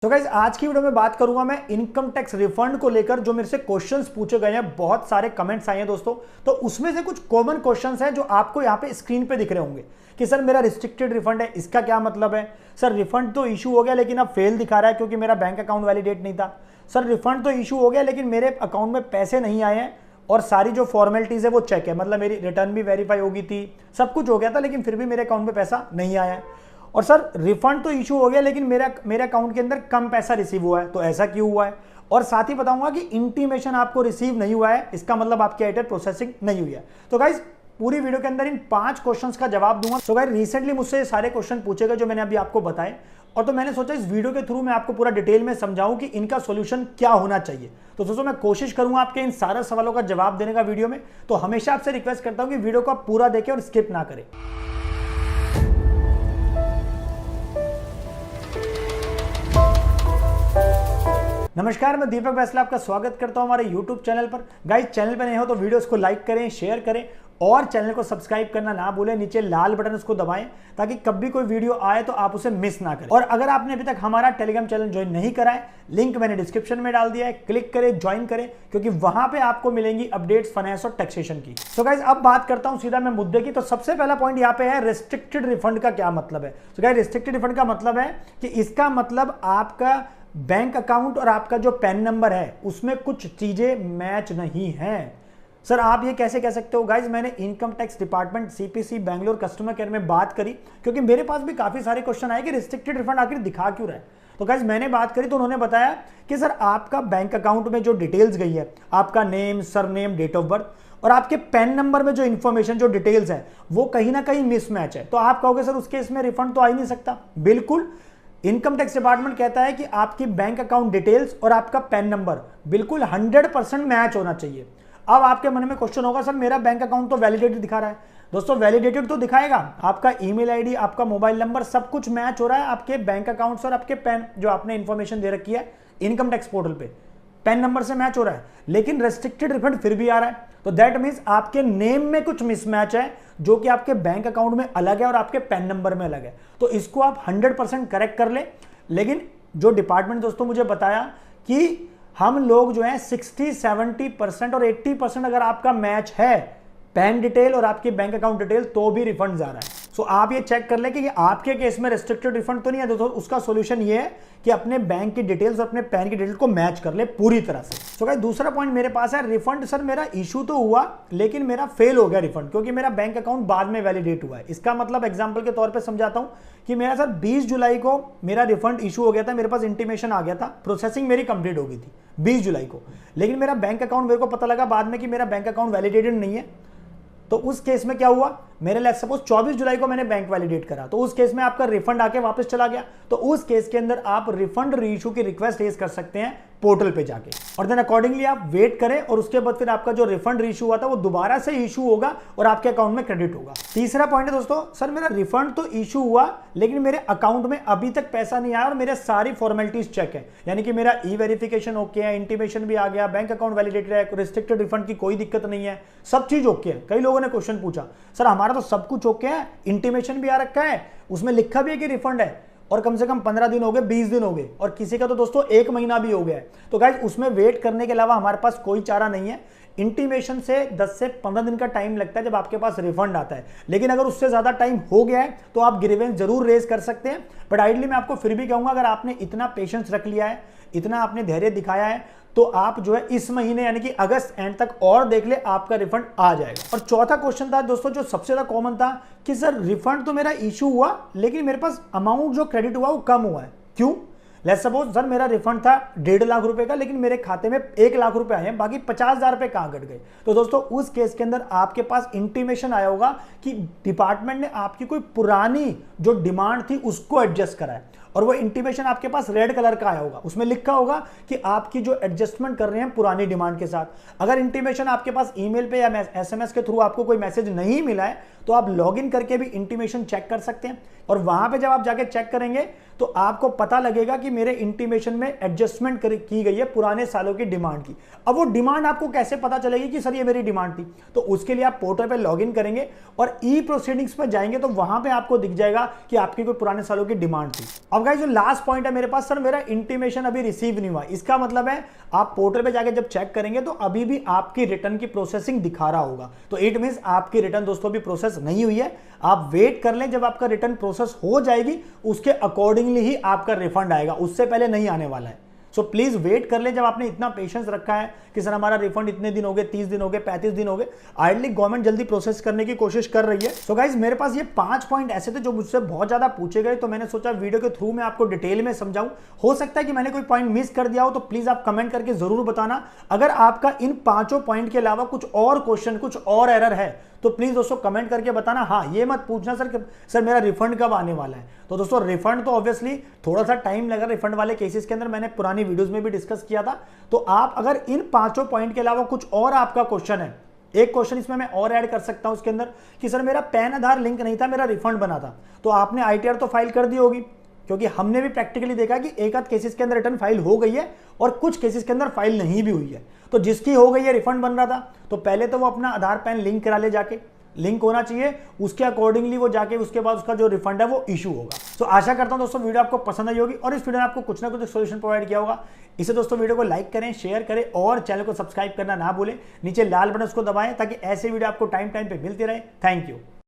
तो गाइस आज की वीडियो में बात करूंगा मैं इनकम टैक्स रिफंड को लेकर, जो मेरे से क्वेश्चंस पूछे गए हैं, बहुत सारे कमेंट्स आए हैं दोस्तों। तो उसमें से कुछ कॉमन क्वेश्चंस हैं जो आपको यहाँ पे स्क्रीन पे दिख रहे होंगे कि सर मेरा रिस्ट्रिक्टेड रिफंड है, इसका क्या मतलब है। सर रिफंड तो इशू हो गया लेकिन अब फेल दिखा रहा है क्योंकि मेरा बैंक अकाउंट वैलिडेट नहीं था। सर रिफंड तो इशू हो गया लेकिन मेरे अकाउंट में पैसे नहीं आए हैं और सारी जो फॉर्मेलिटीज है वो चेक है, मतलब मेरी रिटर्न भी वेरीफाई होगी थी, सब कुछ हो गया था लेकिन फिर भी मेरे अकाउंट में पैसा नहीं आया है। और सर रिफंड तो इशू हो गया लेकिन मेरे अकाउंट के अंदर कम पैसा रिसीव हुआ है, तो ऐसा क्यों हुआ है। और साथ ही बताऊंगा कि इंटीमेशन आपको रिसीव नहीं हुआ है, इसका मतलब आपकी आइटम प्रोसेसिंग नहीं हुई है। तो गाइज पूरी वीडियो के अंदर इन 5 क्वेश्चंस का जवाब दूंगा। तो गाइज रिसेंटली मुझसे सारे क्वेश्चन पूछे गए जो मैंने अभी आपको बताए, और तो मैंने सोचा इस वीडियो के थ्रू मैं आपको पूरा डिटेल में समझाऊं कि इनका सॉल्यूशन क्या होना चाहिए। तो दोस्तों मैं कोशिश करूंगा आपके इन सारे सवालों का जवाब देने का वीडियो में। तो हमेशा आपसे रिक्वेस्ट करता हूं कि वीडियो को आप पूरा देखें और स्किप ना करें। नमस्कार, मैं दीपक बैसला आपका स्वागत करता हूं हमारे YouTube चैनल पर। गाइस चैनल पर नए हो तो वीडियोस को लाइक करें, शेयर करें और चैनल को सब्सक्राइब करना ना भूलें। नीचे लाल बटन उसको दबाएं ताकि कभी कोई वीडियो आए तो आप उसे मिस ना करें। और अगर आपने अभी तक हमारा टेलीग्राम चैनल ज्वाइन नहीं करा है, लिंक मैंने डिस्क्रिप्शन में डाल दिया है, क्लिक करें, ज्वाइन करें, क्योंकि वहां पे आपको मिलेंगी अपडेट्स फाइनेंस और टैक्सेशन की। तो गाइस अब बात करता हूं सीधा मैं मुद्दे की। तो सबसे पहला पॉइंट यहाँ पे है रिस्ट्रिक्टेड रिफंड का क्या मतलब है। तो गाइस रिस्ट्रिक्टेड रिफंड का मतलब है कि इसका मतलब आपका बैंक अकाउंट और आपका जो पैन नंबर है उसमें कुछ चीजें मैच नहीं हैं। सर आप ये कैसे कह सकते हो। गाइज मैंने income tax department CPC Bangalore customer care में बात करी, क्योंकि मेरे पास भी काफी सारे क्वेश्चन आए कि रिस्ट्रिक्टेड रिफंड आखिर दिखा क्यों रहा है। तो गाइज मैंने बात करी तो उन्होंने बताया कि सर आपका बैंक अकाउंट में जो डिटेल्स गई है, आपका name, surname, date of birth और आपके पैन नंबर में जो इन्फॉर्मेशन, जो डिटेल्स है, वो कहीं ना कहीं मिसमैच है। तो आप कहोगे सर उस केस में रिफंड तो आ ही नहीं सकता। बिल्कुल, इनकम टैक्स डिपार्टमेंट कहता है कि आपकी बैंक अकाउंट डिटेल्स और आपका पैन नंबर बिल्कुल 100% मैच होना चाहिए। अब आपके मन में क्वेश्चन होगा सर मेरा बैंक अकाउंट तो वैलिडेटेड दिखा रहा है। दोस्तों वैलिडेटेड तो दिखाएगा, आपका ईमेल आईडी, आपका मोबाइल नंबर सब कुछ मैच हो रहा है आपके बैंक अकाउंट और आपके पैन, जो आपने इंफॉर्मेशन दे रखी है इनकम टैक्स पोर्टल पे, पैन नंबर से मैच हो रहा है, लेकिन रेस्ट्रिक्टेड रिफंड फिर भी आ रहा है। तो दैट मीन्स आपके नेम में कुछ मिसमैच है जो कि आपके बैंक अकाउंट में अलग है और आपके पैन नंबर में अलग है। तो इसको आप 100% करेक्ट कर ले। लेकिन जो डिपार्टमेंट दोस्तों मुझे बताया कि हम लोग जो है 60-70% और 80% अगर आपका मैच है पैन डिटेल और आपकी बैंक अकाउंट डिटेल तो भी रिफंड जा रहा है। सो आप ये चेक कर ले कि आपके केस में रेस्ट्रिक्टेड रिफंड तो नहीं है। दोस्तों उसका सॉल्यूशन ये है कि अपने बैंक की डिटेल्स और अपने पैन की डिटेल को मैच कर ले पूरी तरह से। सो गाइस दूसरा पॉइंट मेरे पास है रिफंड। सर मेरा इशू तो हुआ लेकिन मेरा फेल हो गया रिफंड, क्योंकि मेरा बैंक अकाउंट बाद में वैलिडेट हुआ है। इसका मतलब एग्जांपल के तौर पे समझाता हूं कि मेरा सर 20 जुलाई को मेरा रिफंड इशू हो गया था, मेरे पास इंटीमेशन आ गया था, प्रोसेसिंग मेरी कंप्लीट हो गई थी 20 जुलाई को, लेकिन मेरा बैंक अकाउंट, मेरे को पता लगा बाद में कि मेरा बैंक अकाउंट वैलिडेटेड नहीं है। तो उस केस में क्या हुआ, मेरे लिए सपोज 24 जुलाई को मैंने बैंक वैलिडेट करा, तो उस केस में आपका रिफंड आके वापस चला गया। तो उस केस के अंदर आप रिफंड रीइशू की रिक्वेस्ट रेज कर सकते हैं पोर्टल पे जाके, और देन अकॉर्डिंगली आप वेट करें और उसके बाद फिर आपका जो रिफंड रीइशू हुआ था वो दोबारा से इशू होगा और आपके अकाउंट में क्रेडिट होगा। तीसरा पॉइंट है दोस्तों, सर मेरा रिफंड तो इशू हुआ लेकिन मेरे अकाउंट में अभी तक पैसा नहीं आया और मेरे सारी फॉर्मेलिटीज चेक है, यानी कि मेरा ई वेरिफिकेशन ओके है, इंटीमेशन भी आ गया, बैंक अकाउंट वैलिडेटेड है, रिस्ट्रिक्टेड रिफंड की कोई दिक्कत नहीं है, सब चीज ओके है। कई लोगों ने क्वेश्चन पूछा सर हमारा तो सब कुछ ओके है, इंटीमेशन भी आ रखा है, उसमें लिखा भी है कि रिफंड है, और कम से कम 15 दिन हो गए, 20 दिन हो गए, और किसी का तो दोस्तों 1 महीना भी हो गया है। तो गाइज उसमें वेट करने के अलावा हमारे पास कोई चारा नहीं है। इंटीमेशन से 10 से 15 दिन का टाइम लगता है जब आपके पास रिफंड आता है, लेकिन अगर उससे ज्यादा टाइम हो गया है तो आप ग्रीवेंस जरूर रेज कर सकते हैं। बट आइडली मैं आपको फिर भी कहूंगा अगर आपने इतना पेशेंस रख लिया है, इतना आपने धैर्य दिखाया है, तो आप जो है इस महीने यानी कि अगस्त एंड तक और देख ले, आपका रिफंड आ जाएगा। और चौथा क्वेश्चन था दोस्तों जो सबसे ज्यादा कॉमन था कि सर रिफंड तो मेरा इशू हुआ लेकिन मेरे पास अमाउंट जो क्रेडिट हुआ वो कम हुआ है, क्यों। लेट्स सपोज सर मेरा रिफंड था 1.5 लाख रुपए का, लेकिन मेरे खाते में 1 लाख रुपए आए हैं, बाकी 50,000 रुपए कहां घट गए। तो दोस्तों उस केस के अंदर आपके पास इंटीमेशन आया होगा कि डिपार्टमेंट ने आपकी कोई पुरानी जो डिमांड थी उसको एडजस्ट करा है, और वो इंटीमेशन आपके पास रेड कलर का आया होगा, उसमें लिखा होगा कि आपकी जो एडजस्टमेंट कर रहे हैं पुरानी डिमांड के साथ। अगर इंटीमेशन आपके पास ईमेल पे या एसएमएस के थ्रू आपको कोई मैसेज नहीं मिला है तो आप लॉगिन करके भी इंटीमेशन चेक कर सकते हैं, और वहां पे जब आप जाके चेक करेंगे तो आपको पता लगेगा कि मेरे इंटीमेशन में एडजस्टमेंट की गई है पुराने सालों की डिमांड की। अब वो डिमांड आपको कैसे पता चलेगी कि सर ये मेरी डिमांड थी? तो उसके लिए आप पोर्टल पे लॉगिन करेंगे और ई प्रोसीडिंग्स पर जाएंगे तो वहां पे आपको दिख जाएगा कि आपकी कोई पुराने सालों की डिमांड थी। अब गाइस जो लास्ट पॉइंट है मेरे पास, सर मेरा इंटीमेशन अभी रिसीव नहीं हुआ, इसका मतलब है आप पोर्टल पे जाके जब चेक करेंगे तो अभी भी आपकी रिटर्न की प्रोसेसिंग दिखा रहा होगा। तो इट मींस आपकी रिटर्न दोस्तों अभी प्रोसेस नहीं हुई है। आप वेट कर लें, जब आपका रिटर्न प्रोसेस हो जाएगी उसके अकॉर्डिंगली ही आपका रिफंड आएगा, उससे पहले नहीं आने वाला है। सो प्लीज वेट कर ले। जब आपने इतना पेशेंस रखा है कि सर हमारा रिफंड इतने दिन हो गए, 30 दिन हो गए, 35 दिन हो गए, आइडली गवर्नमेंट जल्दी प्रोसेस करने की कोशिश कर रही है। सो गाइज मेरे पास ये 5 पॉइंट ऐसे थे जो मुझसे बहुत ज्यादा पूछे गए, तो मैंने सोचा वीडियो के थ्रू मैं आपको डिटेल में समझाऊं। हो सकता है कि मैंने कोई पॉइंट मिस कर दिया हो, तो प्लीज आप कमेंट करके जरूर बताना। अगर आपका इन 5 पॉइंट के अलावा कुछ और क्वेश्चन, कुछ और एरर है तो प्लीज दोस्तों कमेंट करके बताना। हाँ, ये मत पूछना सर मेरा रिफंड कब आने वाला है। तो दोस्तों रिफंड तो ऑब्वियसली थोड़ा सा टाइम लगा, रिफंड वाले केसेस के अंदर मैंने पुरानी वीडियोस में भी डिस्कस किया था। तो आप अगर इन 5 पॉइंट के अलावा कुछ और आपका क्वेश्चन है, एक क्वेश्चन इसमें मैं और ऐड कर सकता हूं उसके अंदर कि सर मेरा पैन आधार लिंक नहीं था, मेरा रिफंड बना था, तो आपने ITR तो फाइल कर दी होगी, क्योंकि हमने भी प्रैक्टिकली देखा कि एक आध केसेस के अंदर रिटर्न फाइल हो गई है और कुछ केसेस के अंदर फाइल नहीं भी हुई है। तो जिसकी हो गई है, रिफंड बन रहा था, तो पहले तो वो अपना आधार पैन लिंक करा ले, जाके लिंक होना चाहिए, उसके अकॉर्डिंगली वो जाके उसके बाद उसका जो रिफंड है वो इशू होगा। तो आशा करता हूं दोस्तों वीडियो आपको पसंद आई होगी और इस वीडियो ने आपको कुछ ना कुछ सोल्यूशन प्रोवाइड किया होगा। इसे दोस्तों वीडियो को लाइक करें, शेयर करें और चैनल को सब्सक्राइब करना ना भूलें। नीचे लाल बटन उसको दबाएं ताकि ऐसे वीडियो आपको टाइम पे मिलती रहे। Thank you.